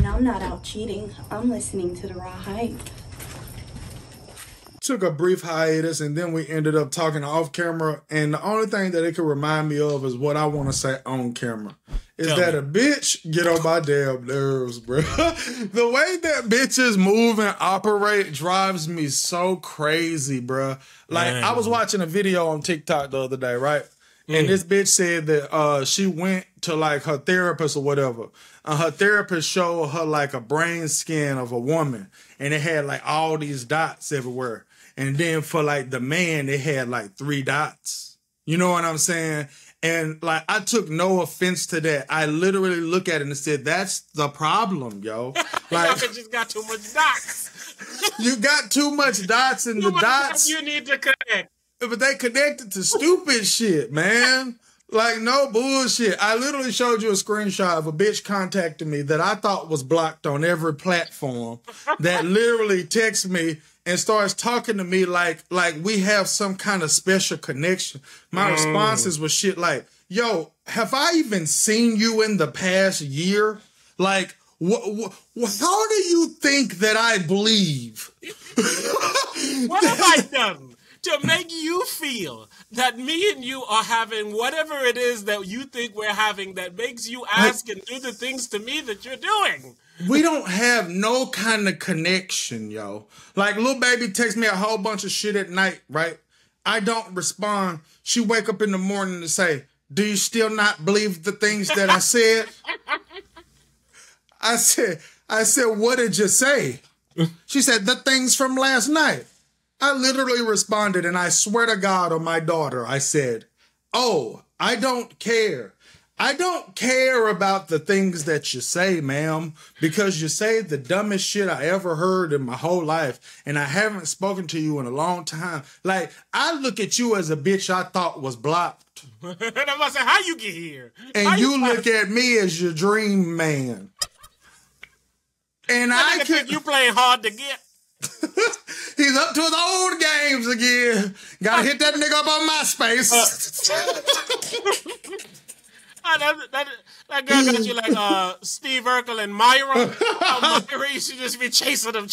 And I'm not out cheating. I'm listening to the raw hype. Took a brief hiatus and then we ended up talking off camera, and the only thing that it could remind me of is what I want to say on camera. Is Tell that me. a bitch get on my damn nerves, bro. The way that bitches move and operate drives me so crazy, bro. Like, Man. I was watching a video on TikTok the other day, right? And this bitch said that she went to like her therapist or whatever. Her therapist showed her like a brain scan of a woman, and it had like all these dots everywhere. And then for like the man, it had like 3 dots. You know what I'm saying? And like, I took no offense to that. I literally look at it and said, that's the problem, yo. Like, Y'all just got too much dots. you got too much dots, and Too the much dots, you need to connect. but they connected to stupid shit, man. Like, no bullshit. I literally showed you a screenshot of a bitch contacting me that I thought was blocked on every platform that literally texts me and starts talking to me like we have some kind of special connection. My responses were shit like, yo, have I even seen you in the past year? Like, how do you think that I believe? What have I done to make you feel that me and you are having whatever it is that you think we're having that makes you ask and do the things to me that you're doing? We don't have no kind of connection, yo. Like, little baby texts me a whole bunch of shit at night, right? I don't respond. She wake up in the morning and say, do you still not believe the things that I said? I said, what did you say? She said, the things from last night. I literally responded, and I swear to God on my daughter, I said, oh, I don't care. I don't care about the things that you say, ma'am, because you say the dumbest shit I ever heard in my whole life, and I haven't spoken to you in a long time. Like, I look at you as a bitch I thought was blocked. And I'm about to say, how you get here? And How you look at me as your dream man. And I could could... think you playing hard to get. He's up to his old games again. Gotta hit that nigga up on MySpace. That girl got you like Steve Urkel and Myra. Myra, you should just be chasing them.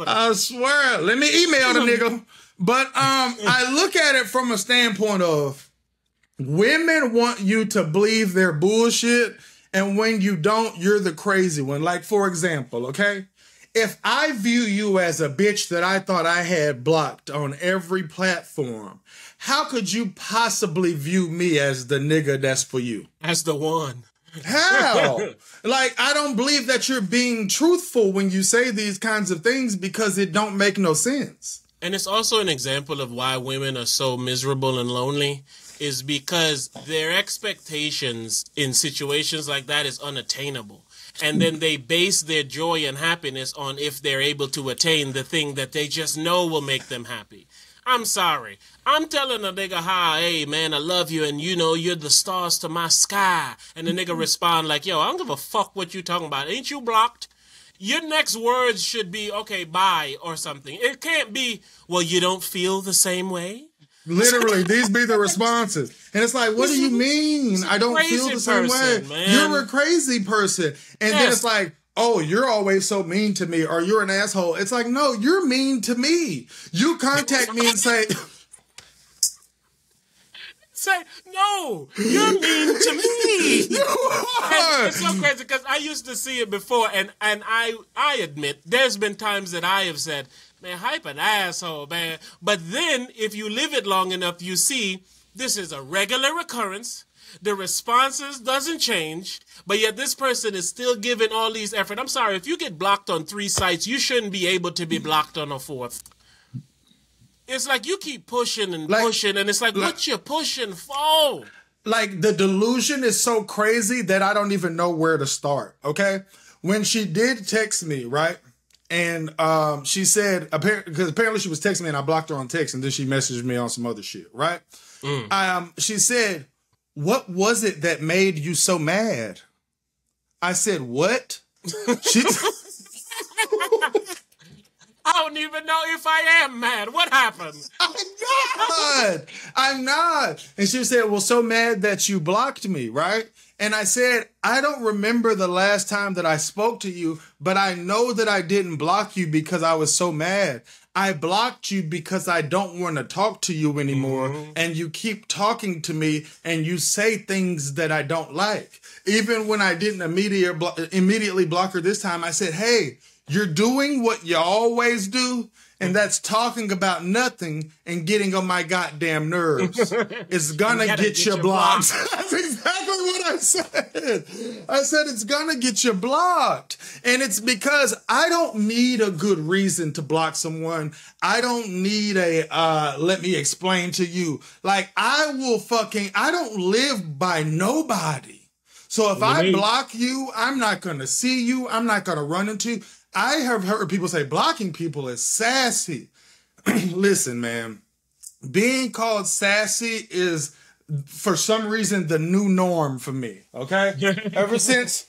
I swear. Let me email the nigga. But I look at it from a standpoint of women want you to believe their bullshit, and when you don't, you're the crazy one. Like, for example, okay? If I view you as a bitch that I thought I had blocked on every platform, how could you possibly view me as the nigga that's for you? As the one. How? Like, I don't believe that you're being truthful when you say these kinds of things, because it don't make no sense. And it's also an example of why women are so miserable and lonely, is because their expectations in situations like that is unattainable. And then they base their joy and happiness on if they're able to attain the thing that they just know will make them happy. I'm sorry. I'm telling a nigga, hey, man, I love you, and you know, you're the stars to my sky. And the nigga respond like, yo, I don't give a fuck what you talking about. Ain't you blocked? Your next words should be, okay, bye, or something. It can't be, well, you don't feel the same way? Literally, these be the responses. And it's like, what do you mean? I don't feel the same way. Man. You're a crazy person. And then it's like, oh, you're always so mean to me, or you're an asshole. It's like, no, you're mean to me. You contact me and say... no, you're mean to me. You are. It's so crazy because I used to see it before, and I admit there's been times that I have said, man, hype an asshole, man. But then if you live it long enough, you see this is a regular occurrence. The responses doesn't change, but yet this person is still giving all these effort. I'm sorry, if you get blocked on 3 sites, you shouldn't be able to be blocked on a 4th. It's like you keep pushing and pushing, and it's like, what you pushing for? Like, the delusion is so crazy that I don't even know where to start, okay? When she did text me, right? And she said, because apparently she was texting me and I blocked her on text, and then she messaged me on some other shit, right? She said, what was it that made you so mad? I said, what? She... I don't even know if I am mad. What happened? I'm not. And she said, well, so mad that you blocked me, right? And I said, I don't remember the last time that I spoke to you, but I know that I didn't block you because I was so mad. I blocked you because I don't want to talk to you anymore. And you keep talking to me and you say things that I don't like. Even when I didn't immediately block her this time, I said, hey, you're doing what you always do. And that's talking about nothing and getting on my goddamn nerves. It's gonna get you blocked. That's exactly what I said. I said it's gonna get you blocked. And it's because I don't need a good reason to block someone. I don't need let me explain to you. Like, I don't live by nobody. So if I block you, I'm not gonna see you. I'm not gonna run into you. I have heard people say blocking people is sassy. Listen, man, being called sassy is, for some reason, the new norm for me. Okay, ever since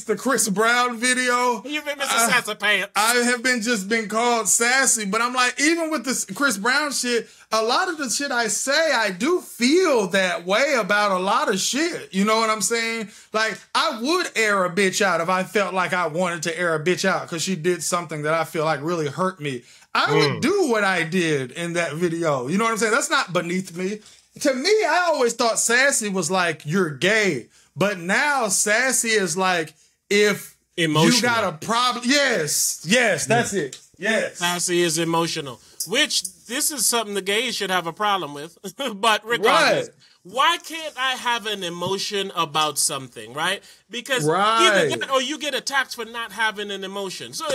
the Chris Brown video, you've been Mr. Sassy Pants. I have been called sassy, but I'm like, even with this Chris Brown shit, a lot of the shit I say, I do feel that way about a lot of shit. You know what I'm saying? Like, I would air a bitch out if I felt like I wanted to air a bitch out because she did something that I feel like really hurt me. I would do what I did in that video. You know what I'm saying? That's not beneath me. To me, I always thought sassy was like, you're gay. But now sassy is like, if emotional. You got a problem. Yes, that's it. Yes. Sassy is emotional, which this is something the gays should have a problem with. But regardless, why can't I have an emotion about something, right? Because either that or you get attacked for not having an emotion. So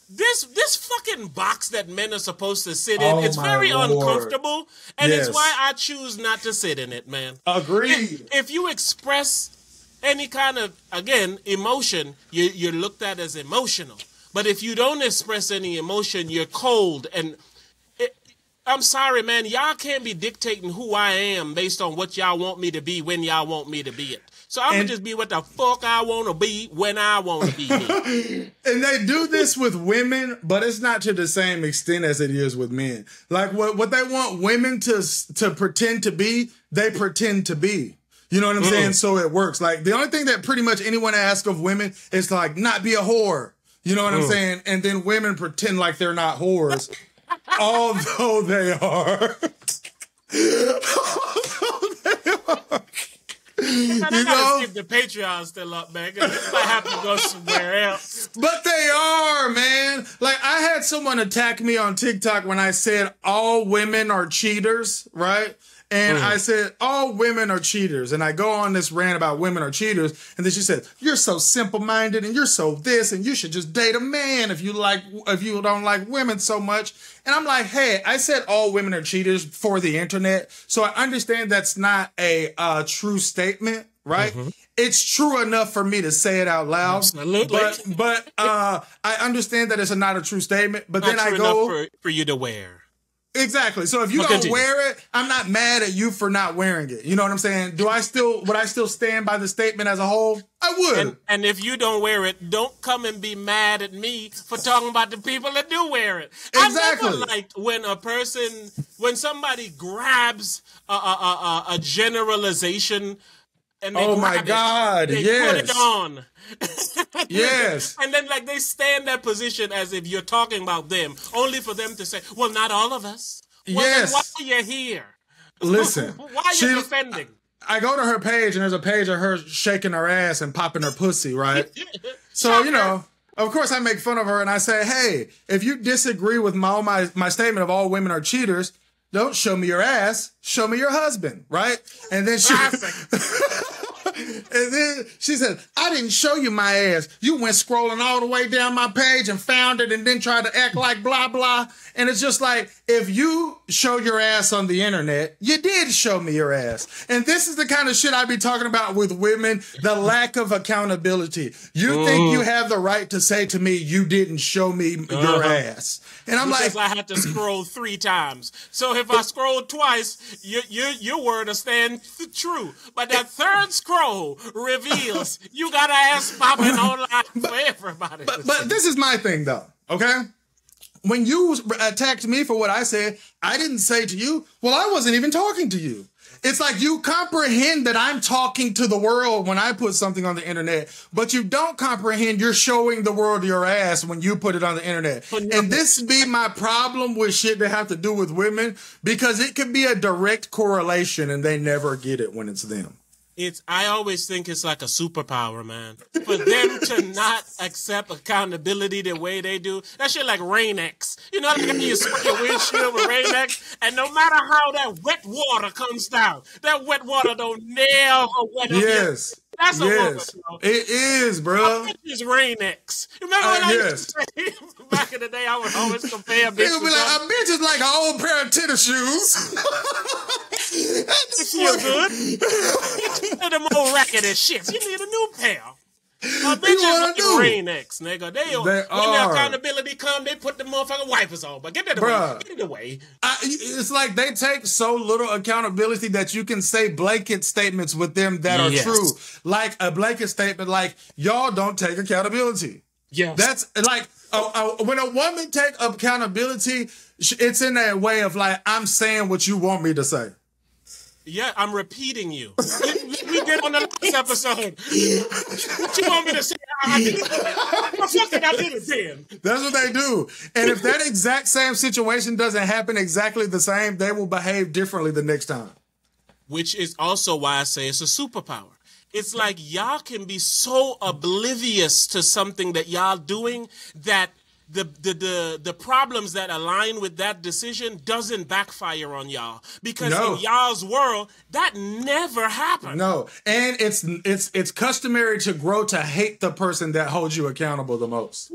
this fucking box that men are supposed to sit in, it's very uncomfortable, and it's why I choose not to sit in it, man. Agreed. If you express any kind of, again, emotion, you're looked at as emotional. But if you don't express any emotion, you're cold. And I'm sorry, man, y'all can't be dictating who I am based on what y'all want me to be when y'all want me to be it. So I'm going to just be what the fuck I want to be when I want to be me. And they do this with women, but it's not to the same extent as it is with men. Like, what they want women to pretend to be, they pretend to be. You know what I'm saying? So it works. Like, the only thing that pretty much anyone asks of women is to, like, not be a whore. You know what I'm saying? And then women pretend like they're not whores. Although they are. I gotta keep the Patreon still up, man, because this might have to go somewhere else. But they are, man. Like, I had someone attack me on TikTok when I said all women are cheaters, right? And I said, all women are cheaters. And I go on this rant about women are cheaters. And then she said, you're so simple-minded and you're so this and you should just date a man if you don't like women so much. And I'm like, hey, I said all women are cheaters for the internet. So I understand that's not a true statement, right? It's true enough for me to say it out loud. Absolutely. But I understand that it's not a true statement. But not then I true go enough for you to wear. Exactly. So if you don't wear it, I'm not mad at you for not wearing it. You know what I'm saying? Would I still stand by the statement as a whole? I would. And if you don't wear it, don't come and be mad at me for talking about the people that do wear it. Exactly. I never liked when somebody grabs a generalization and they God, they yes. put it on. Yes. And then like they stay in that position as if you're talking about them, only for them to say, well, not all of us. Well, yes. Then why are you here? Listen. Why are you defending? I go to her page and there's a page of her shaking her ass and popping her pussy, right? So, you know, of course I make fun of her and I say, hey, if you disagree with my statement of all women are cheaters, don't show me your ass, show me your husband, right? And then and then she said, I didn't show you my ass. You went scrolling all the way down my page and found it and then tried to act like blah, blah. And it's just like, if you show your ass on the internet, you did show me your ass. And this is the kind of shit I be talking about with women, the lack of accountability. You think you have the right to say to me, you didn't show me your ass. And I'm because like, I had to scroll 3 times. So if I scroll twice, your word will stand true. But that third scroll reveals you got ass popping online for everybody. But this is my thing though, okay? when you attacked me for what I said, I didn't say to you, well, I wasn't even talking to you. It's like you comprehend that I'm talking to the world when I put something on the internet, but you don't comprehend you're showing the world your ass when you put it on the internet. And this be my problem with shit that have to do with women, because it could be a direct correlation and they never get it when it's them. I always think it's like a superpower, man. For them to not accept accountability the way they do, that shit like Rain-X. You know, you spray your windshield with Rain-X, and no matter how that wet water comes down, that wet water don't never wet up. Yes. That's a woman, bro. It is, bro. It's Rain-X. Remember when I used to say, back in the day, I would always compare bitches. It'll be like, a bitch is like an old pair of tennis shoes. It feel good. They're them old raggedy shits. You need a new pair. Bitches like Rain-X, nigga. When the accountability come, they put the motherfucking wipers on. But get that away. Get it away. It's like they take so little accountability that you can say blanket statements with them that are true. Like a blanket statement like, y'all don't take accountability. Yeah. That's like, when a woman take accountability, it's in that way of like, I'm saying what you want me to say. Yeah, I'm repeating you. We did on the last episode. What you want me to say? I did it then. That's what they do. And if that exact same situation doesn't happen exactly the same, they will behave differently the next time. Which is also why I say it's a superpower. It's like y'all can be so oblivious to something that y'all doing that the problems that align with that decision doesn't backfire on y'all, because in y'all's world that never happened. No, and it's customary to grow to hate the person that holds you accountable the most.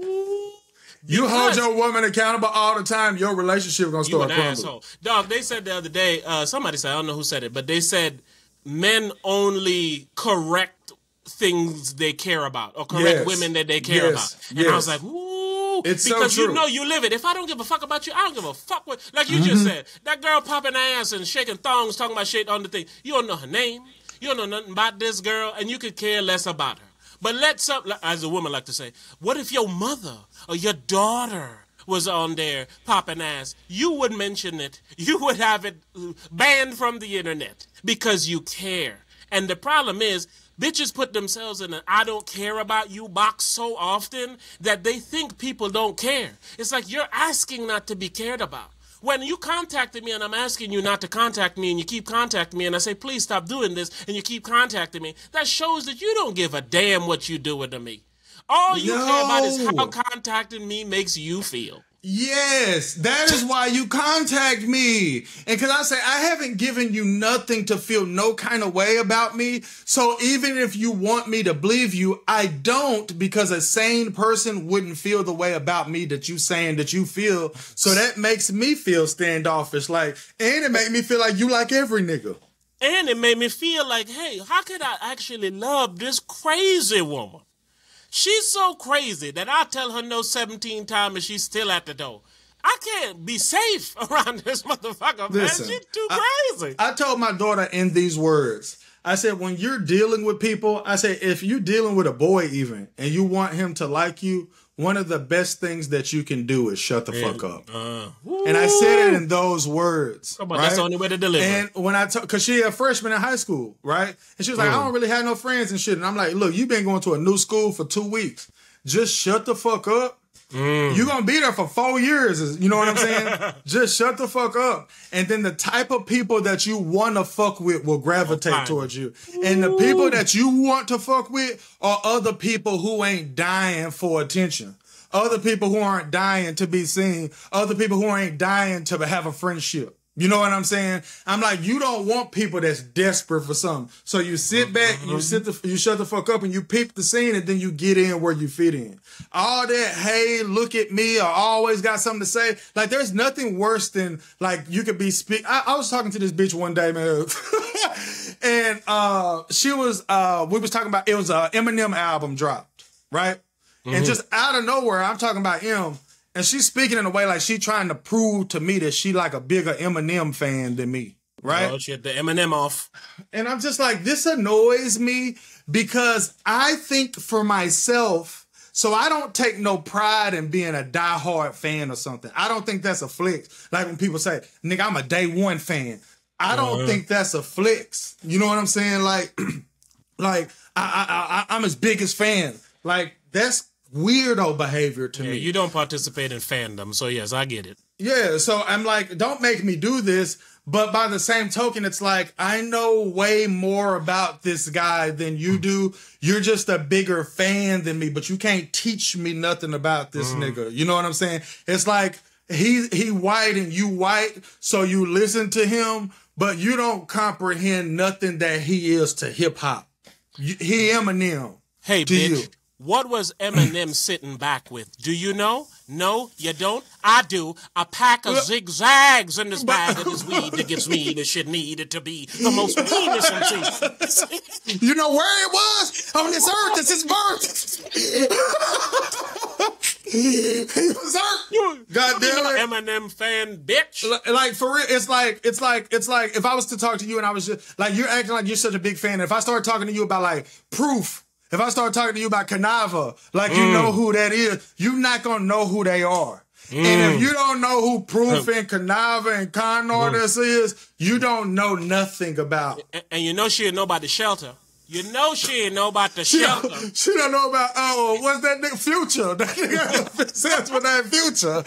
You hold your woman accountable all the time, your relationship gonna start crumbling. Asshole. Dog, they said the other day, somebody said, I don't know who said it, but they said men only correct things they care about, or correct women that they care about. And I was like, ooh. It's because so true. You know you live it. If I don't give a fuck about you, I don't give a fuck what. Like you just said, that girl popping ass and shaking thongs, talking about shit on the thing. You don't know her name. You don't know nothing about this girl, and you could care less about her. But as a woman like to say, what if your mother or your daughter was on there popping ass? You would mention it. You would have it banned from the internet because you care. And the problem is, bitches put themselves in an I don't care about you box so often that they think people don't care. It's like you're asking not to be cared about. When you contacted me and I'm asking you not to contact me and you keep contacting me and I say, please stop doing this, and you keep contacting me, that shows that you don't give a damn what you doing to me. All you care about is how contacting me makes you feel. Yes, that is why you contact me. And because I say, I haven't given you nothing to feel no kind of way about me. So even if you want me to believe you, I don't, because a sane person wouldn't feel the way about me that you saying that you feel. So that makes me feel standoffish. Like, and it made me feel like you like every nigga. And it made me feel like, hey, how could I actually love this crazy woman? She's so crazy that I tell her no 17 times and she's still at the door. I can't be safe around this motherfucker, man. She's too crazy. I told my daughter in these words. I said, when you're dealing with people, I said, if you're dealing with a boy even, and you want him to like you, one of the best things that you can do is shut the fuck up. And I said it in those words. Come on, right? That's the only way to deliver. And when because she a freshman in high school, right? And she was like, I don't really have no friends and shit. And I'm like, look, you've been going to a new school for 2 weeks. Just shut the fuck up. You're going to be there for 4 years. You know what I'm saying? Just shut the fuck up. And then the type of people that you want to fuck with will gravitate towards you. And the people that you want to fuck with are other people who ain't dying for attention. Other people who aren't dying to be seen. Other people who ain't dying to have a friendship. You know what I'm saying? I'm like, you don't want people that's desperate for something. So you sit back, you shut the fuck up, and you peep the scene, and then you get in where you fit in. All that, hey, look at me, or always got something to say. Like, there's nothing worse than, like, you could be I was talking to this bitch one day, man. And she was, we was talking about, it was an Eminem album dropped, right? And just out of nowhere, I'm talking about M. And she's speaking in a way like she trying to prove to me that she like a bigger Eminem fan than me, right? Oh, shit, the Eminem off. And I'm just like, this annoys me because I think for myself So I don't take no pride in being a diehard fan or something. I don't think that's a flex. Like when people say, nigga, I'm a day one fan. I don't think that's a flex. You know what I'm saying? Like, I'm his biggest fan. Like, that's weirdo behavior to me. You don't participate in fandom, so yes, I get it. Yeah, so I'm like, don't make me do this. But by the same token, it's like, I know way more about this guy than you do. You're just a bigger fan than me, but you can't teach me nothing about this nigga. You know what I'm saying? It's like, he white and you white, so you listen to him, but you don't comprehend nothing that he is to hip hop. He Eminem. Hey, to bitch, you. What was Eminem sitting back with? Do you know? No, you don't? I do. A pack of zigzags in this bag of this weed that gives me the shit needed to be the most meanest MC. You know where it was? On this earth, it's his birth. He was hurt. God damn it. Eminem fan, bitch. Like for real, it's like if I was to talk to you and I was just like, you're acting like you're such a big fan. If I start talking to you about like Proof, if I start talking to you about Canava, like you know who that is, you're not gonna know who they are. And if you don't know who Proof and Canava and Con Artist is, you don't know nothing about. And you know she didn't know about the shelter. You know she didn't know about the shelter. She don't know about, what's that nigga Future? That nigga obsessed with that Future.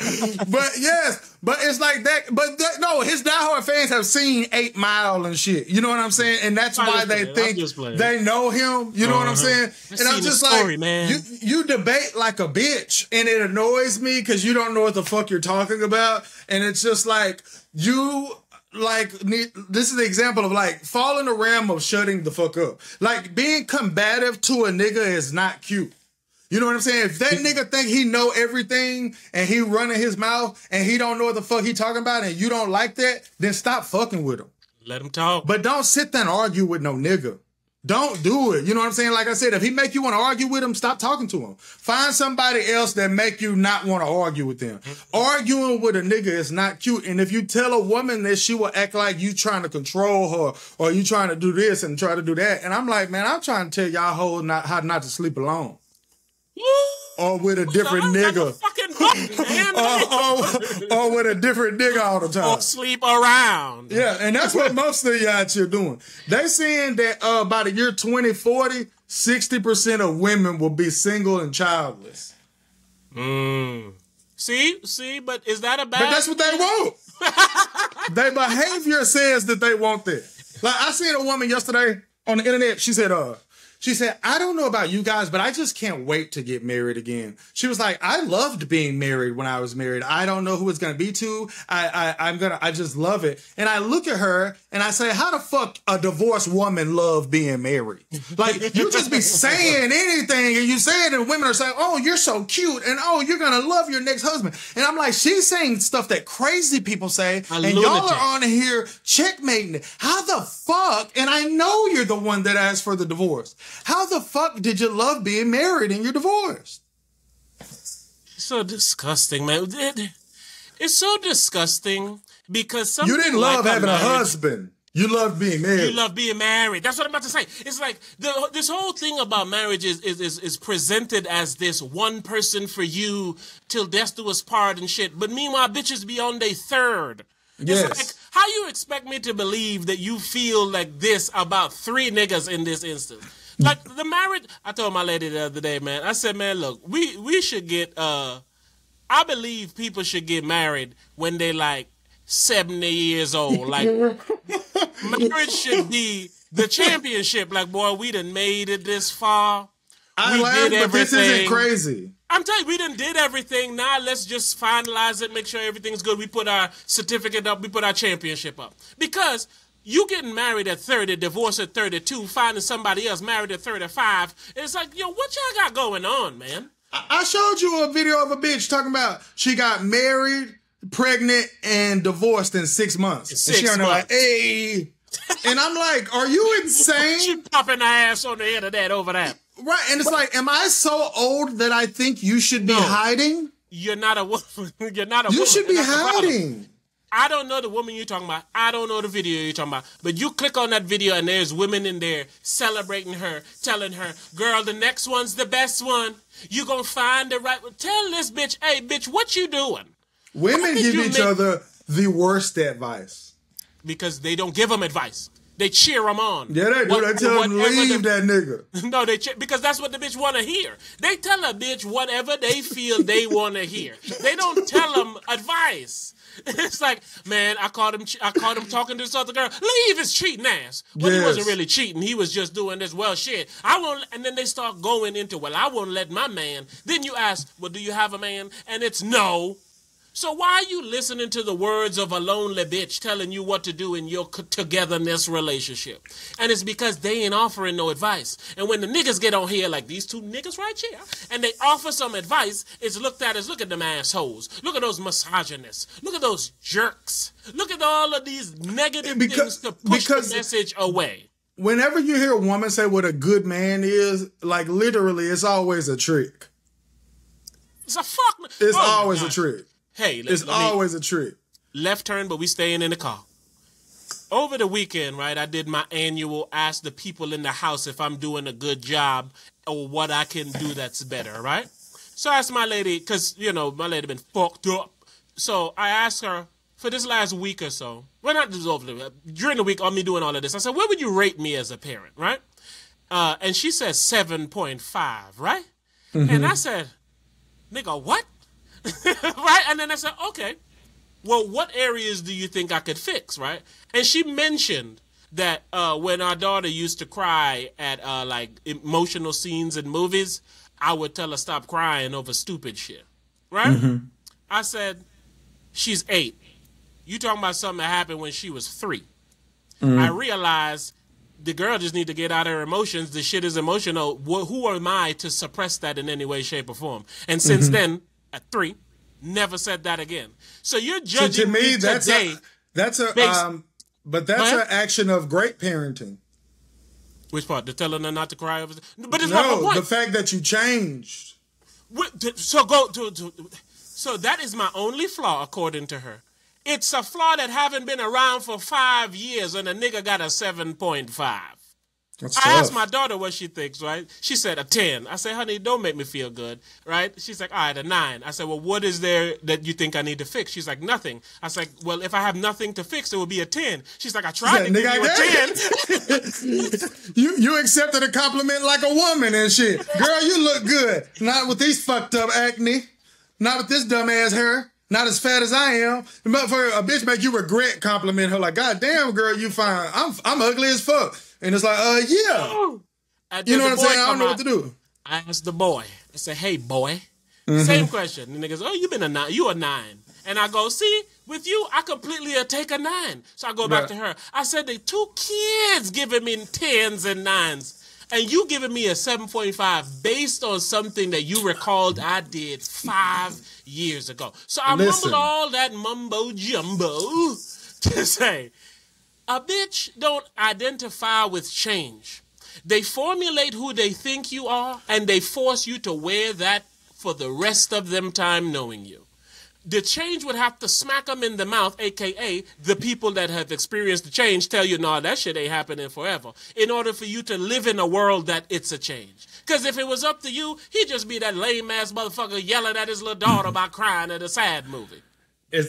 But yes, but it's like that. But no, his diehard fans have seen 8 Mile and shit. You know what I'm saying? And that's why they think they know him. You know what I'm saying? And I'm just like, man. You debate like a bitch, and it annoys me because you don't know what the fuck you're talking about. And it's just like, this is the example of like fall in the realm of shutting the fuck up. Like being combative to a nigga is not cute. You know what I'm saying? If that nigga think he know everything and he running his mouth and he don't know what the fuck he talking about and you don't like that, then stop fucking with him. Let him talk. But don't sit there and argue with no nigga. Don't do it. You know what I'm saying? Like I said, if he make you want to argue with him, stop talking to him. Find somebody else that make you not want to argue with them. Arguing with a nigga is not cute. And if you tell a woman that, she will act like you trying to control her or you trying to do this and try to do that. And I'm like, man, I'm trying to tell y'all hoes how not to sleep alone. Or with a different nigga. Or with a different nigga all the time. Or sleep around. Yeah, and that's what most of y'all out here doing. They saying that by the year 2040, 60% of women will be single and childless. See, but is that a bad? But that's what they want. Their behavior says that they want that. Like I seen a woman yesterday on the internet. She said, I don't know about you guys, but I just can't wait to get married again. She was like, I loved being married when I was married. I don't know who it's going to be to. I just love it. And I look at her and I say, how the fuck a divorced woman love being married? Like, you just be saying anything and you say it and women are saying, oh, you're so cute. And oh, you're going to love your next husband. And I'm like, she's saying stuff that crazy people say. And y'all are on here checkmating it. How the fuck? And I know you're the one that asked for the divorce. How the fuck did you love being married and you're divorced? So disgusting, man. It's so disgusting because some you didn't love having a husband. You love being married. You love being married. That's what I'm about to say. It's like this whole thing about marriage is presented as this one person for you till death do us part and shit. But meanwhile, bitches be on their third. Yes. It's like, how you expect me to believe that you feel like this about 3 niggas in this instance? Like the marriage, I told my lady the other day, man. I said, man, look, we should get. I believe people should get married when they like 70 years old. Like marriage should be the championship. Like, boy, we done made it this far. I laugh, but this isn't crazy. I'm telling you, we done did everything. Now let's just finalize it, make sure everything's good. We put our certificate up, we put our championship up. Because you getting married at 30, divorced at 32, finding somebody else married at 35. It's like, yo, what y'all got going on, man? I showed you a video of a bitch talking about she got married, pregnant, and divorced in 6 months. And she on there like, hey. And I'm like, are you insane? She popping her ass on the internet over that. Right, and it's like, am I so old that I think you should be hiding? You're not a woman. You're not a woman. You should be hiding. I don't know the woman you're talking about. I don't know the video you're talking about. But you click on that video and there's women in there celebrating her, telling her, girl, the next one's the best one. You gonna find the right one. Tell this bitch, hey, bitch, what you doing? Women give each other the worst advice. Because they don't give them advice. They cheer them on. Yeah, they do. They tell them leave that nigga. No, they cheer, because that's what the bitch want to hear. They tell a bitch whatever they feel they want to hear. They don't tell them advice. It's like, man, I caught him talking to this other girl. Leave his cheating ass. Well, He wasn't really cheating. He was just doing this. Well, shit. I won't. And then they start going into, well, I won't let my man. Then you ask, well, do you have a man? And it's no. So why are you listening to the words of a lonely bitch telling you what to do in your togetherness relationship? And it's because they ain't offering no advice. And when the niggas get on here, like these two niggas right here, and they offer some advice, it's looked at as, look at them assholes. Look at those misogynists. Look at those jerks. Look at all of these negative things to push the message away. Whenever you hear a woman say what a good man is, like literally, it's always a trick. It's a fuck. It's always a trick. Hey, it's always a trick. Left turn, but we staying in the car. Over the weekend, right, I did my annual ask the people in the house if I'm doing a good job or what I can do that's better, right? So I asked my lady, because, you know, my lady been fucked up. So I asked her for this last week or so, well, not this over during the week on me doing all of this, I said, where would you rate me as a parent, right? And she said 7.5, right? Mm-hmm. And I said, nigga, what? Right? And then I said, okay, well, what areas do you think I could fix, right? And she mentioned that when our daughter used to cry at like emotional scenes in movies, I would tell her stop crying over stupid shit, right? Mm-hmm. I said, she's 8. You talking about something that happened when she was 3. Mm-hmm. I realized the girl just need to get out her emotions. The shit is emotional. Who am I to suppress that in any way, shape, or form? And since then, at 3, never said that again. So you're judging me today. That's an action of great parenting. Which part? The telling her not to cry over? But it's not my point. The fact that you changed. So that is my only flaw, according to her. It's a flaw that haven't been around for 5 years, and a nigga got a 7.5. I asked my daughter what she thinks, right? She said a 10. I said, honey, don't make me feel good, right? She's like, all right, a 9. I said, well, what is there that you think I need to fix? She's like, nothing. I was like, well, if I have nothing to fix, it will be a 10. She's like, I tried to give you a 10. you accepted a compliment like a woman and shit. Girl, you look good. Not with these fucked up acne. Not with this dumb ass hair. Not as fat as I am. But for a bitch make you regret compliment her like, God damn, girl, you fine. I'm ugly as fuck. And it's like, yeah. You know what I'm saying? I don't know what to do. I asked the boy. I said, hey, boy. Mm-hmm. Same question. And the nigga goes, oh, you been a 9. You a 9. And I go, see, with you, I completely take a 9. So I go back to her. I said, the 2 kids giving me 10s and 9s. And you giving me a 7.5 based on something that you recalled I did 5 years ago. So I mumbled all that mumbo jumbo to say, a bitch don't identify with change. They formulate who they think you are, and they force you to wear that for the rest of them time knowing you. The change would have to smack them in the mouth, a.k.a. the people that have experienced the change tell you, no, that shit ain't happening forever, in order for you to live in a world that it's a change. Because if it was up to you, he'd just be that lame-ass motherfucker yelling at his little daughter about crying at a sad movie.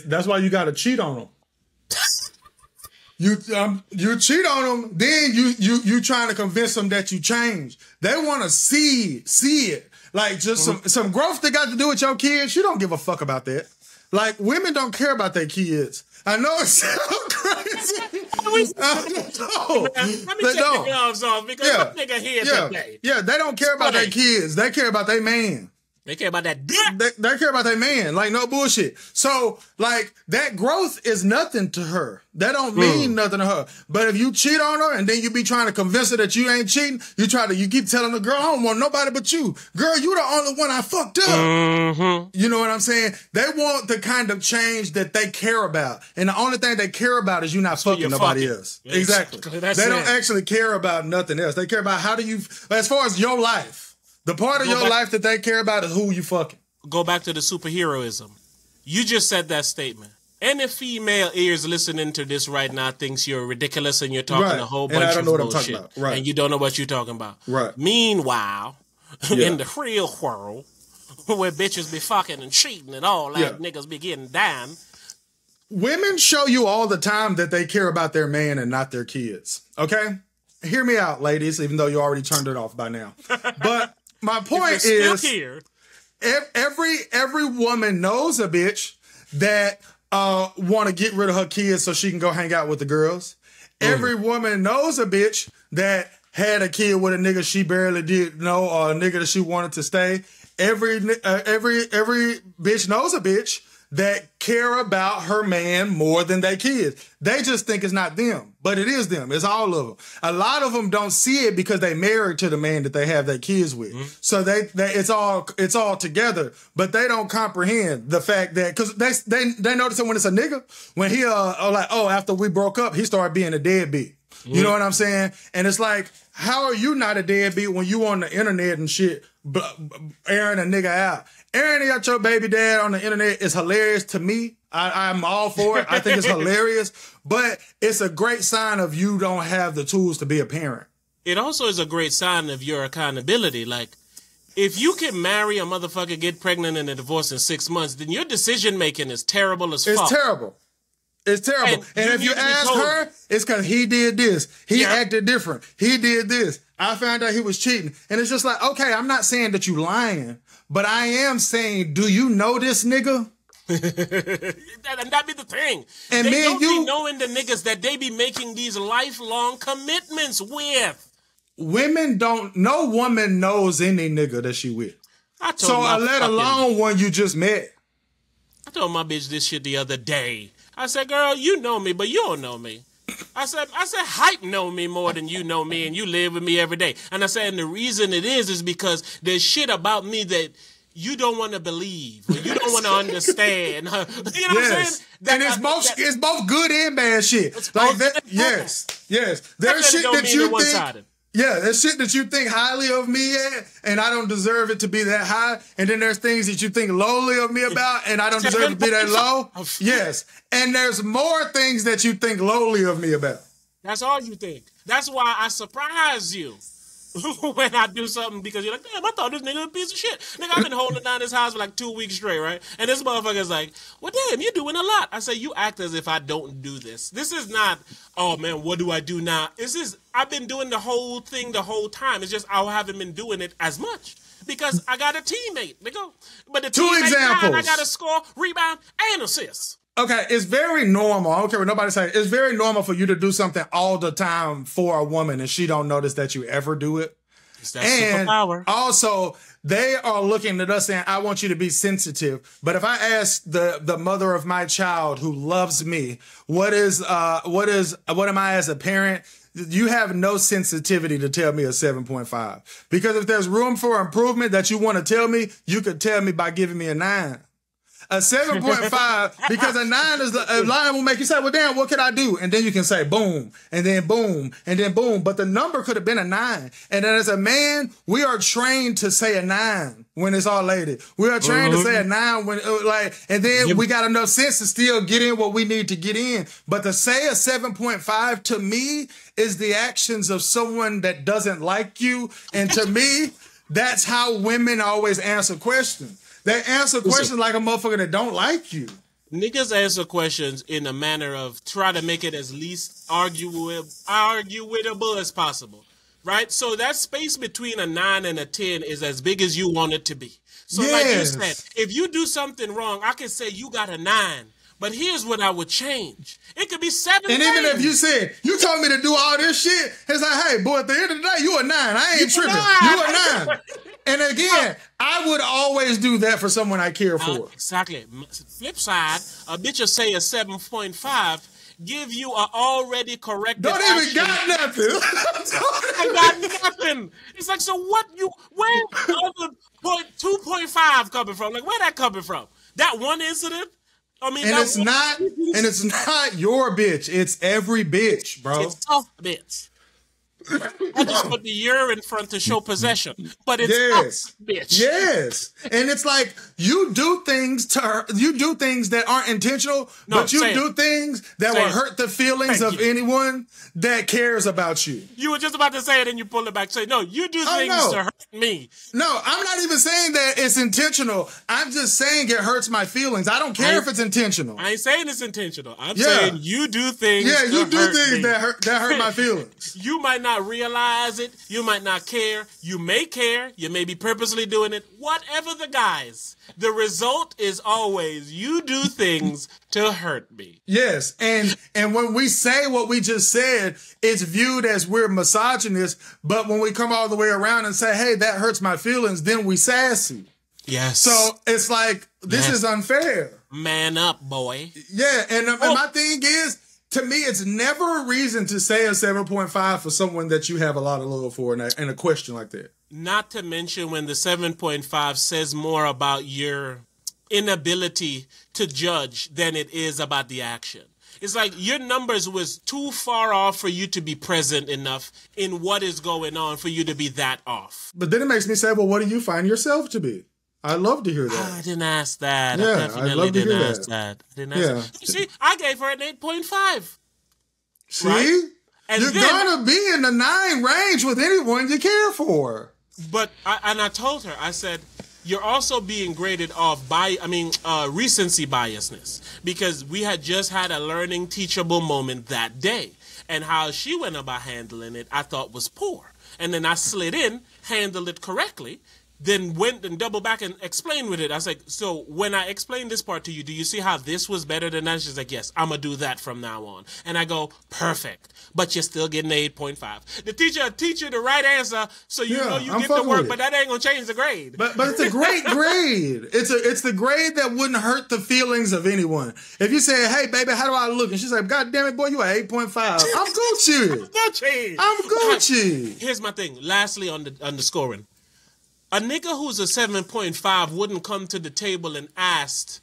That's why you got to cheat on them. You cheat on them, then you trying to convince them that you changed. They want to see it. Like just some growth that got to do with your kids. You don't give a fuck about that. Like women don't care about their kids. I know it sounds crazy. Let me take the gloves off because my nigga here today. Yeah, they don't care about their kids. They care about their man. They care about that dick. They care about their man. Like, no bullshit. So, like, that growth is nothing to her. That don't mean nothing to her. But if you cheat on her and then you be trying to convince her that you ain't cheating, you keep telling the girl, I don't want nobody but you. Girl, you the only one I fucked up. Mm-hmm. You know what I'm saying? They want the kind of change that they care about. And the only thing they care about is you not fucking nobody else. Yes. Exactly. They don't actually care about nothing else. They care about as far as your life. The part of your life that they care about is who you fucking. Go back to the superheroism. You just said that statement. Any female ears listening to this right now thinks you're ridiculous and you're talking a whole bunch and I don't know of what bullshit. I'm talking about. Right. And you don't know what you're talking about. Right. Meanwhile, in the real world, where bitches be fucking and cheating and all that, niggas be getting down. Women show you all the time that they care about their man and not their kids. Okay? Hear me out, ladies, even though you already turned it off by now. But my point is, here. every woman knows a bitch that want to get rid of her kids so she can go hang out with the girls. Every woman knows a bitch that had a kid with a nigga she barely did know or a nigga that she wanted to stay. Every bitch knows a bitch that care about her man more than their kids. They just think it's not them, but it is them. It's all of them. A lot of them don't see it because they married to the man that they have their kids with. So it's all together, but they don't comprehend the fact that because they notice it when it's a nigga when he after we broke up he started being a deadbeat. You know what I'm saying? And it's like, how are you not a deadbeat when you on the internet and shit airing a nigga out? Airing out your baby dad on the internet is hilarious to me. I'm all for it. I think it's hilarious. But it's a great sign of you don't have the tools to be a parent. It also is a great sign of your accountability. Like, if you can marry a motherfucker, get pregnant, and a divorce in 6 months, then your decision-making is terrible as fuck. It's terrible. It's terrible. And if you ask her, it's because he did this. He acted different. He did this. I found out he was cheating. And it's just like, okay, I'm not saying that you lying, but I am saying, do you know this nigga? And that be the thing. And they don't be knowing the niggas that they be making these lifelong commitments with. No woman knows any nigga that she with. Let alone one you just met. I told my bitch this shit the other day. I said, girl, you know me, but you don't know me. I said, hype know me more than you know me, and you live with me every day. And I said, and the reason it is because there's shit about me that you don't want to believe, or you don't want to understand. You know what I'm saying? And it's both good and bad shit. Like that, yes. There's shit that you think. Yeah, there's shit that you think highly of me at, and I don't deserve it to be that high. And then there's things that you think lowly of me about, and I don't deserve it to be that low. Yes. And there's more things that you think lowly of me about. That's all you think. That's why I surprise you when I do something, because you're like, damn, I thought this nigga was a piece of shit. Nigga, I've been holding down this house for like 2 weeks straight, right? And this motherfucker's like, well, damn, you're doing a lot. I say, you act as if I don't do this. This is not, oh man, what do I do now? I've been doing the whole thing the whole time. It's just I haven't been doing it as much because I got a teammate, nigga. But the Two examples. I got to score, rebound, and assist. Okay, it's very normal. I don't care what nobody says. It's very normal for you to do something all the time for a woman and she don't notice that you ever do it. It's that superpower. Also, they are looking at us saying, I want you to be sensitive. But if I ask the mother of my child who loves me, what am I as a parent? You have no sensitivity to tell me a 7.5. Because if there's room for improvement that you want to tell me, you could tell me by giving me a 9. A 7.5, because a 9 is a line will make you say, well, damn, what could I do? And then you can say boom, and then boom, and then boom. But the number could have been a 9. And then as a man, we are trained to say a 9 when it's all lady. We are trained to say a 9 when and then we got enough sense to still get in what we need to get in. But to say a 7.5 to me is the actions of someone that doesn't like you. And to me, that's how women always answer questions. They answer questions like a motherfucker that don't like you. Niggas answer questions in a manner of try to make it as least arguable as possible, right? So that space between a 9 and a 10 is as big as you want it to be. So like you said, if you do something wrong, I can say you got a 9. But here's what I would change. It could be 7. And even if you said, you told me to do all this shit, it's like, hey, boy, at the end of the day, you a 9. I ain't tripping. You a 9. And again, I would always do that for someone I care for. Exactly. Flip side, a bitch will say a 7.5, give you an already corrected Don't even got nothing. I got nothing. It's like, so where the other 2.5 coming from? Like, where that coming from? That one incident? I mean, and it's not your bitch. It's every bitch, bro. It's tough bitch. I just put the year in front to show possession. But it's Yes. up, bitch. Yes. And it's like you do things that aren't intentional, but you do things that will hurt the feelings of anyone that cares about you. You were just about to say it and you pull it back. Say, no, you do things to hurt me. No, I'm not even saying that it's intentional. I'm just saying it hurts my feelings. I don't care if it's intentional. I ain't saying it's intentional. I'm saying you do things that hurt my feelings. You might not realize it. You might not care. You may care. You may be purposely doing it. Whatever the guise, the result is always you do things to hurt me. Yes, and when we say what we just said, it's viewed as we're misogynist, but when we come all the way around and say, hey, that hurts my feelings, then we sassy. Yes. So it's like, this is unfair. Man up, boy. Yeah, and my thing is, to me, it's never a reason to say a 7.5 for someone that you have a lot of love for in a question like that. Not to mention when the 7.5 says more about your inability to judge than it is about the action. It's like your numbers was too far off for you to be present enough in what is going on for you to be that off. But then it makes me say, well, what do you find yourself to be? I'd love to hear that. I didn't ask that. Yeah, I definitely didn't ask that. I didn't ask that. You see, I gave her an 8.5. See? Right? And you're going to be in the 9 range with anyone you care for. But, I told her, I said, you're also being graded off recency biasness. Because we had just had a learning, teachable moment that day. And how she went about handling it, I thought was poor. And then I slid in, handled it correctly, then went and doubled back and explained with it. I was like, so when I explained this part to you, do you see how this was better than that? She's like, yes, I'm going to do that from now on. And I go, perfect. But you're still getting an 8.5. The teacher teach you the right answer so you know you get the work, but that ain't going to change the grade. But it's a great grade. It's the grade that wouldn't hurt the feelings of anyone. If you say, hey, baby, how do I look? And she's like, God damn it, boy, you are 8.5. I'm Gucci. I'm Gucci. Here's my thing. Lastly, on the scoring. A nigga who's a 7.5 wouldn't come to the table and ask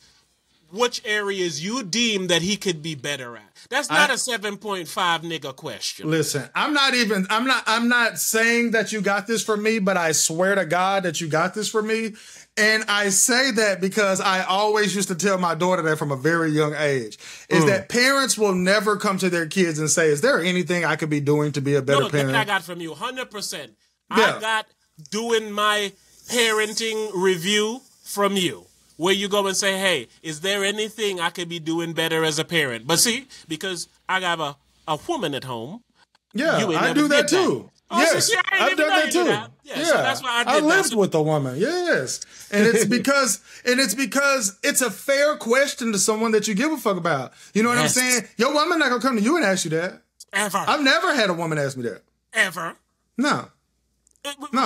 which areas you deem that he could be better at. That's not a 7.5 nigga question. Listen, I'm not saying that you got this from me, but I swear to God that you got this from me. And I say that because I always used to tell my daughter that from a very young age, is that parents will never come to their kids and say, is there anything I could be doing to be a better parent? That I got from you, 100%. Yeah. I got doing my parenting review from you, where you go and say, hey, is there anything I could be doing better as a parent? But see, because I got a woman at home. Yeah, I do that too. Yes, I've done that too. Yeah, so that's why I lived with a woman. Yes, and it's because it's a fair question to someone that you give a fuck about. You know what I'm saying? Your woman not gonna come to you and ask you that. Ever. I've never had a woman ask me that. Ever. No.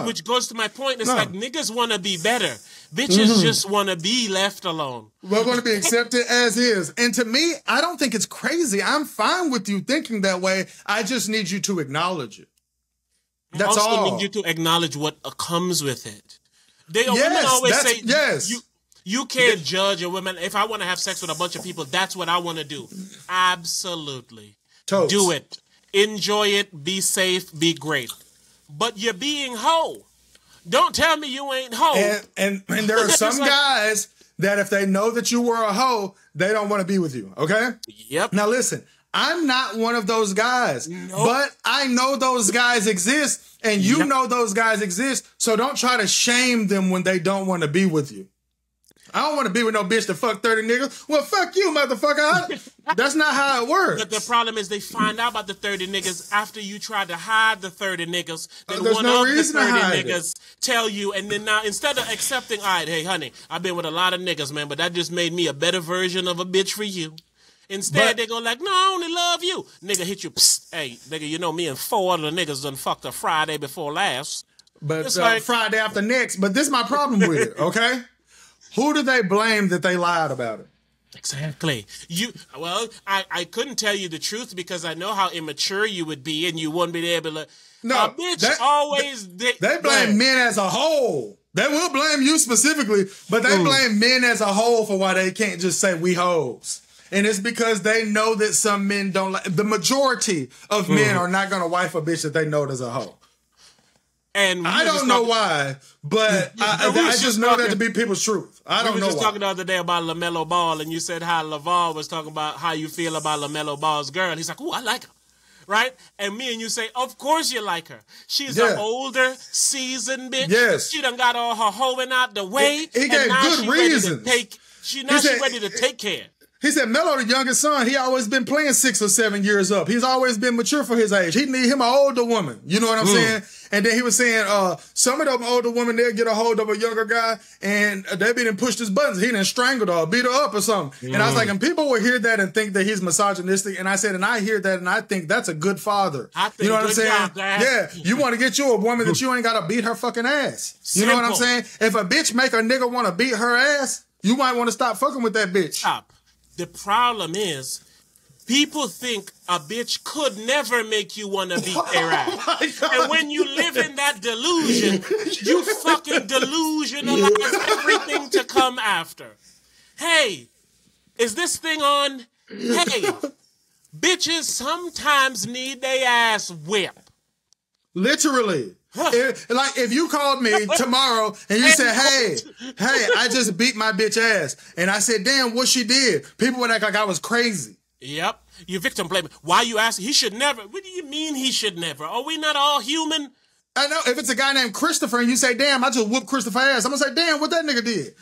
Which goes to my point. It's like niggas want to be better. Bitches just want to be left alone. We're going to be accepted as is. And to me, I don't think it's crazy. I'm fine with you thinking that way. I just need you to acknowledge it. That's all. I also need you to acknowledge what comes with it. Women always say, you can't judge a woman. If I want to have sex with a bunch of people, that's what I want to do. Absolutely. Totes. Do it. Enjoy it. Be safe. Be great. But you're being hoe. Don't tell me you ain't hoe. And there are some guys that if they know that you were a hoe, they don't want to be with you, okay? Yep. Now listen, I'm not one of those guys, but I know those guys exist, and you know those guys exist, so don't try to shame them when they don't want to be with you. I don't want to be with no bitch that fuck 30 niggas. Well, fuck you, motherfucker. That's not how it works. But the problem is they find out about the 30 niggas after you tried to hide the 30 niggas. Then There's one no of the reason 30 to hide niggas tell you, and then now instead of accepting, all right, hey, honey, I've been with a lot of niggas, man, but that just made me a better version of a bitch for you. Instead, they go like, no, I only love you. Nigga hit you, psst, hey, nigga, you know me and 4 other niggas done fucked a Friday before last. But Friday after next. But this is my problem with it, okay? Who do they blame that they lied about it? Exactly. I couldn't tell you the truth because I know how immature you would be and you wouldn't be able to. No, they blame men as a whole. They will blame you specifically, but they blame men as a whole for why they can't just say we hoes. And it's because they know that some men don't like. The majority of men are not gonna wife a bitch that they know is a hoe. And I don't know why, but I just know that to be people's truth. I don't know why. We were just talking the other day about LaMelo Ball, and you said how LaVar was talking about how you feel about LaMelo Ball's girl. He's like, "Ooh, I like her." Right? And me and you say, of course you like her. She's an older, seasoned bitch. Yes. She done got all her hoeing out the way. He gave good reasons. She's ready to take care. He said, Melo, the youngest son, he always been playing 6 or 7 years up. He's always been mature for his age. He need him an older woman. You know what I'm saying? And then he was saying, some of them older women, they'll get a hold of a younger guy and they be done pushed his buttons. He done strangled her, beat her up or something. And I was like, and people will hear that and think that he's misogynistic. And I said, and I hear that and I think that's a good father. You know what I'm saying? Yeah. You want to get you a woman that you ain't got to beat her fucking ass. You know what I'm saying? If a bitch make a nigga want to beat her ass, you might want to stop fucking with that bitch. Stop. The problem is, people think a bitch could never make you want to beat their ass. And when you live in that delusion, you fucking delusionalize everything to come after. Hey, is this thing on? Hey, bitches sometimes need their ass whipped. Literally. If you called me tomorrow and you said, hey, I just beat my bitch ass. And I said, damn, what she did? People would act like I was crazy. Yep. You victim blaming. Why you asking? He should never. What do you mean he should never? Are we not all human? I know. If it's a guy named Christopher and you say, damn, I just whooped Christopher's ass, I'm going to say, damn, what that nigga did.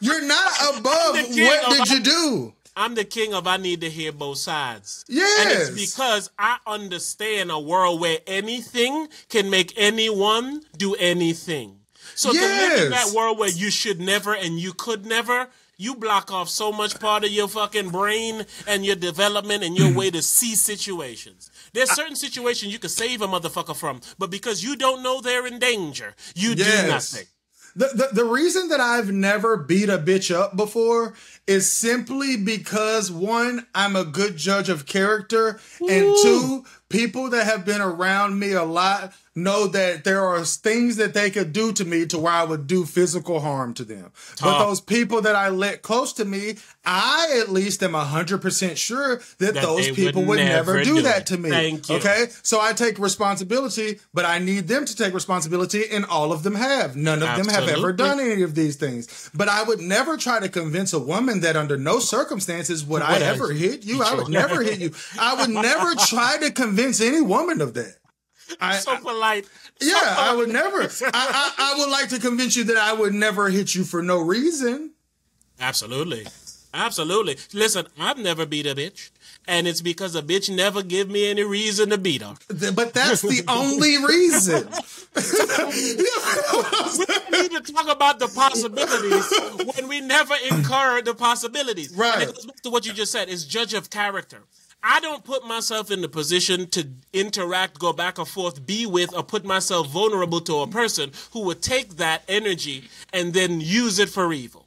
You're not above what did you do. I'm the king of I need to hear both sides. Yes. And it's because I understand a world where anything can make anyone do anything. So to live in that world where you should never and you could never, you block off so much part of your fucking brain and your development and your way to see situations. There's certain situations you can save a motherfucker from, but because you don't know they're in danger, you do nothing. The reason that I've never beat a bitch up before is simply because, one, I'm a good judge of character, and two, people that have been around me a lot know that there are things that they could do to me to where I would do physical harm to them. But those people that I let close to me, I at least am 100% sure that those people would never do that to me. Thank you. Okay? So I take responsibility, but I need them to take responsibility, and all of them have. None of them have ever done any of these things. But I would never try to convince a woman that under no circumstances would I ever hit you. I would never hit you. I would never try to convince any woman of that. So polite. Yeah, I would never. I would like to convince you that I would never hit you for no reason. Absolutely. Absolutely. Listen, I've never beat a bitch. And it's because a bitch never give me any reason to beat her. But that's the only reason. We need to talk about the possibilities when we never incur the possibilities. Right. And it goes back to what you just said. It's judge of character. I don't put myself in the position to interact, go back and forth, be with, or put myself vulnerable to a person who would take that energy and then use it for evil.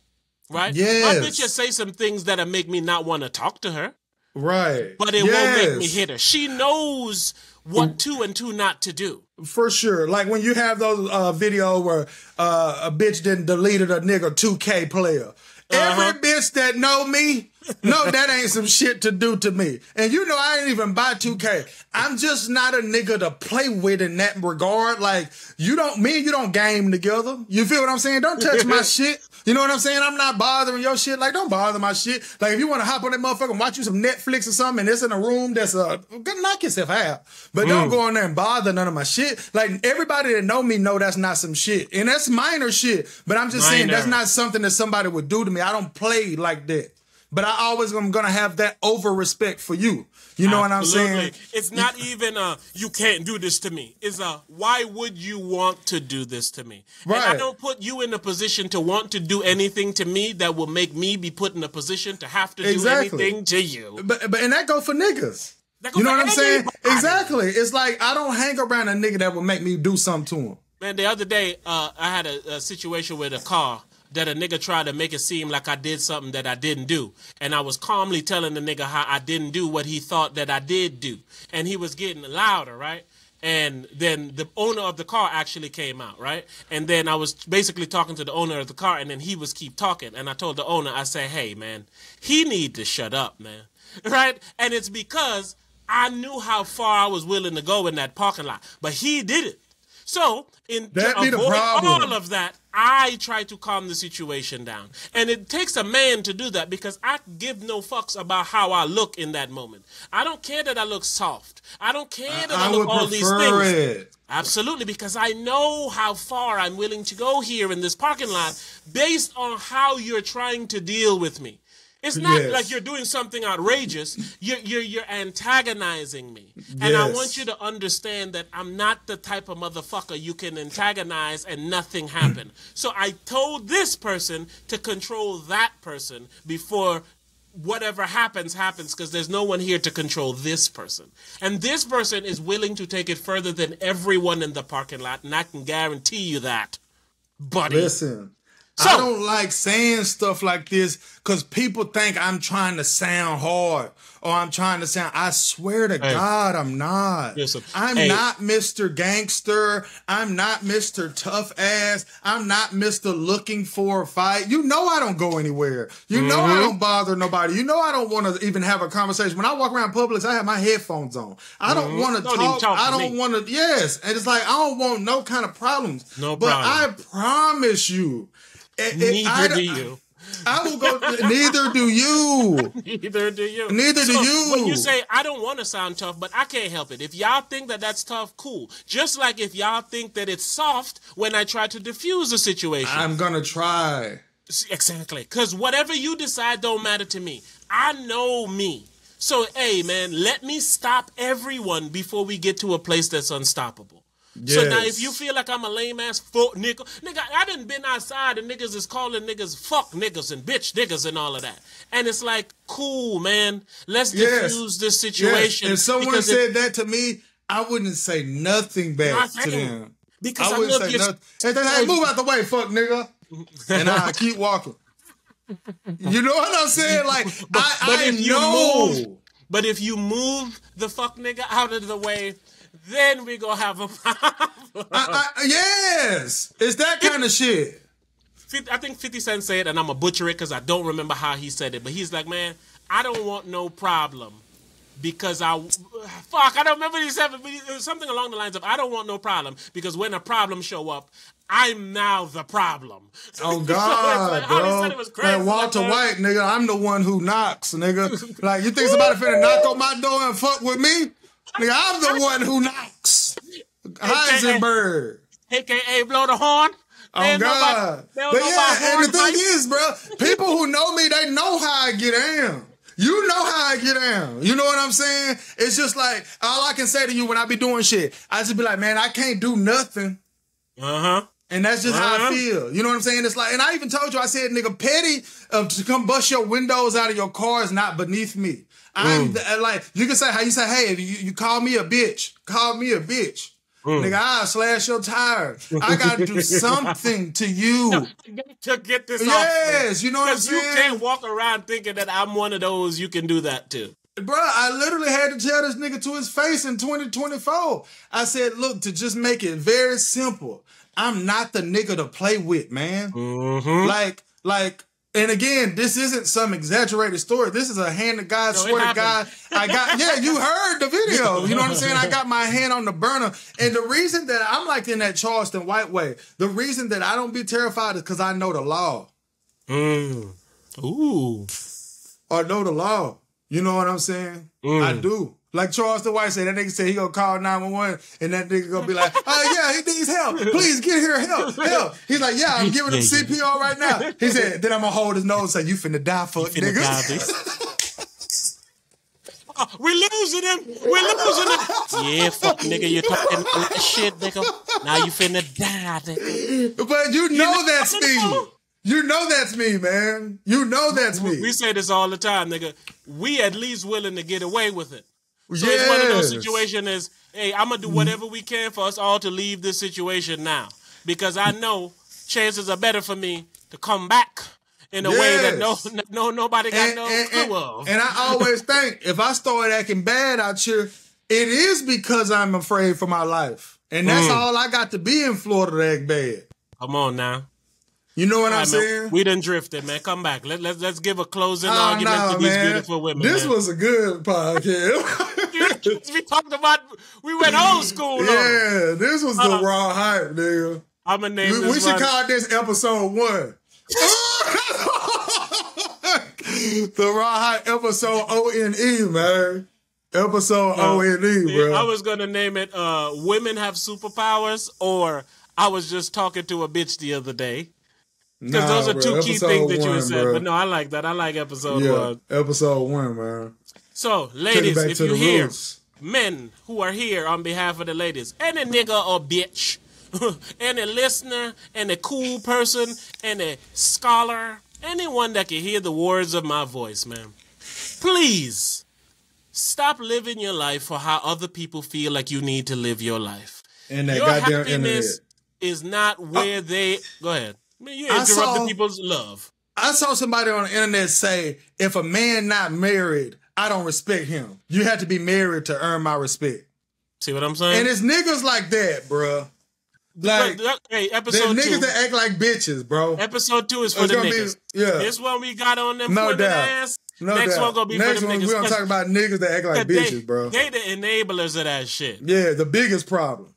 Right? Yes. My bitch just say some things that'll make me not want to talk to her. Right. But it won't make me hit her. She knows what to and to not to do. For sure. Like when you have those video where a bitch didn't deleted a nigga 2K player. Every bitch that know me, know that ain't some shit to do to me. And you know I ain't even buy 2K. I'm just not a nigga to play with in that regard. Like, me and you don't game together. You feel what I'm saying? Don't touch my shit. You know what I'm saying? I'm not bothering your shit. Like, don't bother my shit. Like, if you want to hop on that motherfucker and watch you some Netflix or something and it's in a room that's good, knock yourself out. But don't go in there and bother none of my shit. Like, everybody that know me know that's not some shit. And that's minor shit. But I'm just saying that's not something that somebody would do to me. I don't play like that. But I always am going to have that over respect for you. You know what I'm saying? It's not even you can't do this to me. It's why would you want to do this to me? Right. And I don't put you in a position to want to do anything to me that will make me be put in a position to have to do anything to you. But and that go for niggas. You know what I'm saying? Exactly. It's like I don't hang around a nigga that will make me do something to him. Man, the other day I had a situation with a car that a nigga tried to make it seem like I did something that I didn't do. And I was calmly telling the nigga how I didn't do what he thought that I did do. And he was getting louder, right? And then the owner of the car actually came out, right? And then I was basically talking to the owner of the car, and then he was keep talking. And I told the owner, I said, hey, man, he need to shut up, man. Right? And it's because I knew how far I was willing to go in that parking lot. But he didn't. So, to avoid all of that, I try to calm the situation down. And it takes a man to do that because I give no fucks about how I look in that moment. I don't care that I look soft. I don't care that I look all these things. It. Absolutely, because I know how far I'm willing to go here in this parking lot based on how you're trying to deal with me. It's not like you're doing something outrageous. You're antagonizing me. And I want you to understand that I'm not the type of motherfucker you can antagonize and nothing happen. So I told this person to control that person before whatever happens, because there's no one here to control this person. And this person is willing to take it further than everyone in the parking lot, and I can guarantee you that, buddy. Listen. So, I don't like saying stuff like this because people think I'm trying to sound hard or I'm trying to sound. I swear to God, I'm not. Listen, I'm not Mr. Gangster. I'm not Mr. Tough Ass. I'm not Mr. Looking for a fight. You know I don't go anywhere. You know I don't bother nobody. You know I don't want to even have a conversation. When I walk around Publix, I have my headphones on. I don't want to talk. I don't want to. Yes, and it's like I don't want no kind of problems. No but problem. I promise you. Neither do you. I will go. Neither do you. Neither do you. Neither do you. When you say, I don't want to sound tough, but I can't help it. If y'all think that that's tough, cool. Just like if y'all think that it's soft when I try to diffuse a situation. I'm going to try. Exactly. Because whatever you decide don't matter to me. I know me. So, hey, man, let me stop everyone before we get to a place that's unstoppable. Yes. So now if you feel like I'm a lame ass fuck nigga, I done been outside and niggas is calling niggas fuck niggas and bitch niggas and all of that. And it's like, cool, man, let's diffuse this situation. If someone said that to me, I wouldn't say nothing back to them. Because I wouldn't say nothing. Hey, move out the way, fuck nigga. And I keep walking. You know what I'm saying? Like, I know. But if you move the fuck nigga out of the way, then we gonna have a problem. Yes, it's that kind of shit. I think 50 Cent said, and I'm gonna butcher it because I don't remember how he said it, but he's like, man, I don't want no problem because I don't remember what he said, but it was something along the lines of, I don't want no problem because when a problem show up, I'm now the problem. Oh God, so bro! He said it was crazy. Like Walter White, nigga, I'm the one who knocks, nigga. Like you think somebody finna knock on my door and fuck with me? Nigga, I'm the one who knocks. Heisenberg. AKA blow the horn. Oh, God. But yeah, and the thing is, bro, people who know me, they know how I get down. You know how I get down. You know what I'm saying? It's just like, all I can say to you when I be doing shit, I just be like, man, I can't do nothing. And that's just how I feel. You know what I'm saying? It's like, and I even told you, I said, nigga, petty to come bust your windows out of your car is not beneath me. I'm like, you can say how you say, hey, if you call me a bitch, call me a bitch. Nigga, I'll slash your tire. I got to do something to you. To get this off. Yes, you know what I'm saying? Because you can't walk around thinking that I'm one of those you can do that to. Bro, I literally had to tell this nigga to his face in 2024. I said, look, to just make it very simple, I'm not the nigga to play with, man. Like, and again, this isn't some exaggerated story. This is a hand of God, swear to God. You heard the video. You know what I'm saying? I got my hand on the burner. And the reason that I'm like in that Charleston White way, the reason that I don't be terrified is because I know the law. Ooh. I know the law. You know what I'm saying? I do. Like Charleston White said, that nigga said he gonna call 911 and that nigga gonna be like, oh yeah, he needs help. Please get here, help. He's like, yeah, I'm giving him CPR right now. He said, then I'm gonna hold his nose and say, you finna die, fuck nigga. We're losing him. Yeah, fuck nigga, you're talking that shit, nigga. Now you finna die, nigga. But you know that's me. You know that's me, man. You know that's me. We say this all the time, nigga. We at least willing to get away with it. So it's one of those situations is, hey, I'm going to do whatever we can for us all to leave this situation now. Because I know chances are better for me to come back in a way that nobody got no clue of. And I always think, if I start acting bad out here, It is because I'm afraid for my life. And that's all I got to be in Florida that bad. Come on now. You know what I'm saying? saying? We done drifted, man. Come back. Let's give a closing argument to these beautiful women. This man. was a good podcast. We talked about, we went old school. Yeah, this was the raw hype, nigga. I'm going to name this We should call this episode 1. The raw hype episode ONE, man. Episode ONE, bro. I was going to name it Women Have Superpowers, or I was just talking to a bitch the other day. Because those are two key things that you had said. Bro. But no, I like that. I like episode 1. Episode 1, man. So, ladies, if you hear men who are here on behalf of the ladies, any nigga or bitch, any listener, any cool person, any scholar, anyone that can hear the words of my voice, man, please stop living your life for how other people feel like you need to live your life. And that your goddamn happiness internet is not where they... Go ahead. Man, you interrupting people's love. I saw somebody on the internet say, if a man not married, I don't respect him. You have to be married to earn my respect. See what I'm saying? And it's niggas like that, bruh. Like, hey, episode 2. Niggas that act like bitches, bro. Episode 2 is for the niggas. This one we got on them no women doubt. ass. No Next doubt. one gonna be Next for the one, niggas. We're gonna talk about niggas that act like bitches, bro. They the enablers of that shit. Yeah, the biggest problem.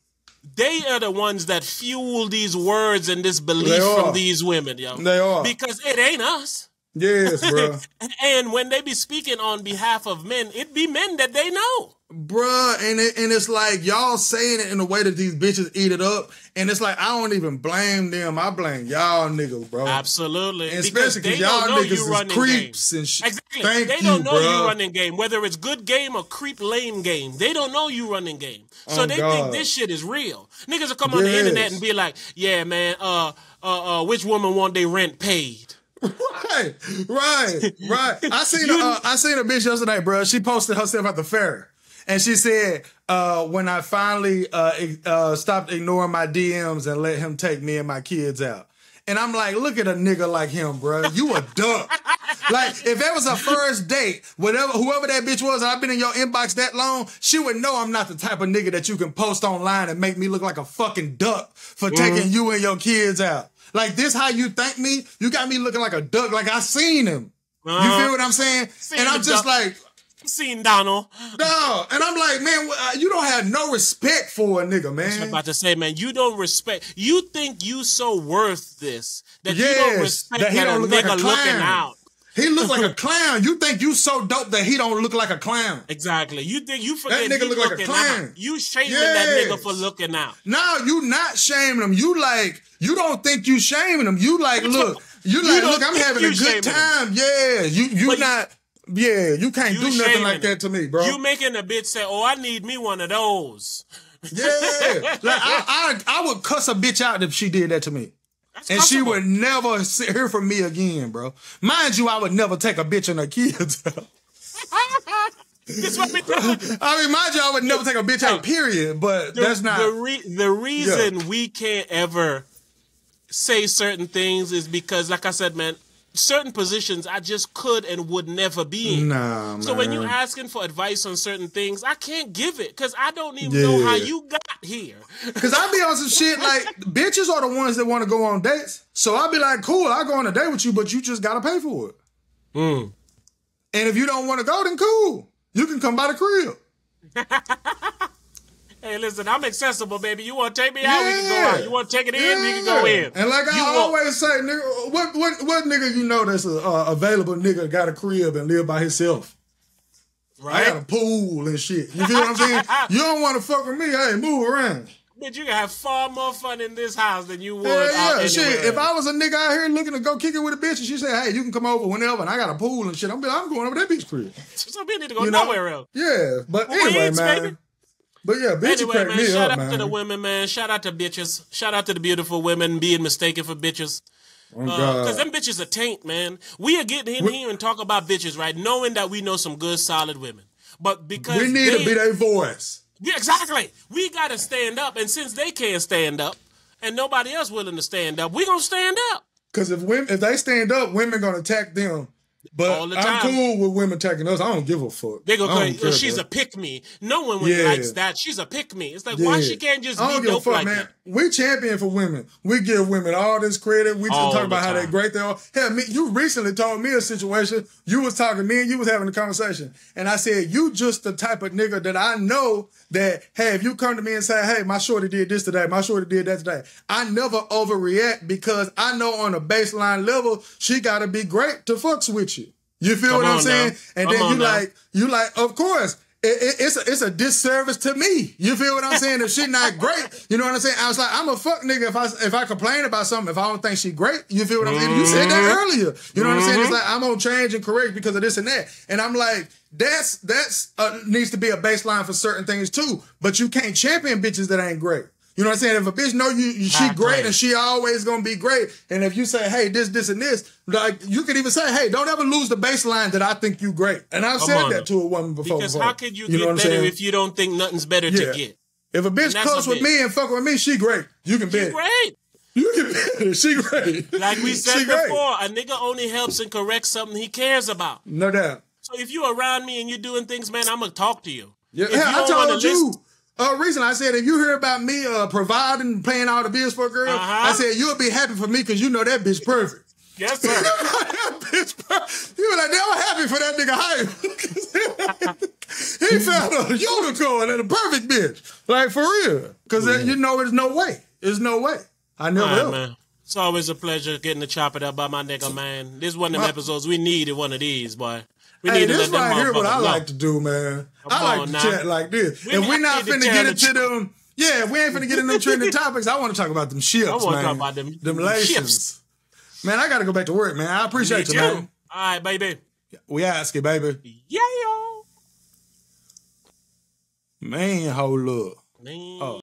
They are the ones that fuel these words and this belief from these women, yo. They are. Because it ain't us. Yes, bro. And when they be speaking on behalf of men, it be men that they know. Bruh, and it's like y'all saying it in a way that these bitches eat it up. And it's like, I don't even blame them. I blame y'all niggas, bro. Absolutely. And especially because y'all niggas is creeps and shit. Exactly. They don't know you running game. Whether it's good game or creep lame game. They don't know you running game. So they think this shit is real. Niggas will come on the internet and be like, yeah, man, which woman want their rent paid? Right. I seen a bitch yesterday, bro. She posted herself at the fair. And she said, when I finally stopped ignoring my DMs and let him take me and my kids out. And I'm like, look at a nigga like him, bro. You a duck. Like, if that was a first date, whoever that bitch was, and I've been in your inbox that long, she would know I'm not the type of nigga that you can post online and make me look like a fucking duck for taking you and your kids out. Like, this how you thank me? You got me looking like a duck, like I seen him. You feel what I'm saying? And I'm just like... Seen Donald. No, and I'm like, man, you don't have no respect for a nigga, man. I'm about to say, man, you don't respect. You think you so worth this that you don't respect that a nigga looking out. He look like a clown. You think you so dope that he don't look like a clown. Exactly. You think you forget that nigga look like a clown. Out. You shaming that nigga for looking out. No, you not shaming him. You like, you don't think you shaming him. You like, look, look, I'm having a good time. Yeah, you not... Yeah, you can't do nothing like that to me, bro. You making a bitch say, oh, I need me one of those. Yeah. Like, I would cuss a bitch out if she did that to me. And she would never hear from me again, bro. Mind you, I would never take a bitch and her kids out. That's what we do. I mean, mind you, I would never take a bitch out, period. But that's not... The reason we can't ever say certain things is because, like I said, man, certain positions I just could and would never be in. Nah, man. So when you asking for advice on certain things, I can't give it because I don't even know how you got here. Because I be on some shit like, bitches are the ones that want to go on dates. So I'll be like, cool, I'll go on a date with you, but you just got to pay for it. And if you don't want to go, then cool. You can come by the crib. Hey, listen, I'm accessible, baby. You want to take me out? We can go out. You want to take it in? We can go in. And like I always say, nigga, what nigga you know that's a available nigga got a crib and live by himself? Right? I got a pool and shit. You feel what I'm saying? You don't want to fuck with me? Hey, move around. Bitch, you can have far more fun in this house than you would out anywhere. Shit, if I was a nigga out here looking to go kick it with a bitch and she said, hey, you can come over whenever and I got a pool and shit, I'm going over that bitch crib. So we need to go nowhere else. Yeah, but anyway, man. Baby. But yeah, bitches crack me up, man. Shout out to the women, man. Shout out to bitches. Shout out to the beautiful women being mistaken for bitches. Because them bitches are taint, man. We are getting in here and talk about bitches, right? Knowing that we know some good, solid women. But because we need to be their voice. Yeah, exactly. We got to stand up. And since they can't stand up and nobody else willing to stand up, we going to stand up. Because if they stand up, women going to attack them But all the time. I'm cool with women attacking us. I don't give a fuck. They go, I don't care, she's bro. a pick-me. No one likes that. She's a pick-me. It's like, why she can't just I don't be give a dope fuck, like man. that? We champion for women. We give women all this credit. We just All talk the about how time. they great they are. Hell, you recently told me a situation. You was talking to me and you was having a conversation. And I said, you just the type of nigga that I know that, hey, if you come to me and say, hey, my shorty did this today, my shorty did that today, I never overreact because I know on a baseline level, she got to be great to fucks with you. You feel what I'm saying? And then you like, of course, it's a disservice to me. You feel what I'm saying? If she not great, you know what I'm saying? I was like, I'm a fuck nigga if I complain about something, if I don't think she great. You feel what I'm saying? You said that earlier. You know what I'm saying? It's like, I'm gonna change and correct because of this and that. And I'm like, that's needs to be a baseline for certain things too. But you can't champion bitches that ain't great. You know what I'm saying? If a bitch know she great and she always gonna be great, and if you say, hey, this and this, like you could even say, hey, don't ever lose the baseline that I think you great. And I've said that to a woman before. Because how could you get better if you don't think nothing's better to get? If a bitch cuss with me and fuck with me, she great. You can bet. She great. You can bet. She great. Like we said before, a nigga only helps and corrects something he cares about. No doubt. So if you around me and you're doing things, man, I'm gonna talk to you. Yeah, I told you. Reason I said, if you hear about me providing, paying all the bills for a girl, I said, you'll be happy for me because you know that bitch perfect. Yes, sir. That bitch perfect. You were like, they were happy for that nigga hype. He found a unicorn and a perfect bitch. Like, for real. Because you know there's no way. There's no way. I never will. Man. It's always a pleasure getting to chop it up by my nigga, man. This is one of them episodes we needed one of these, boy. Hey, this right here what I like to do, man. I like to chat like this. If we're not finna get into them, if we ain't finna get into them trending topics, I want to talk about them ships, man. I want to talk about them ships. Man, I got to go back to work, man. I appreciate you, man. All right, baby. We ask it, baby. Yeah, yo. Man, hold up. Man. Oh.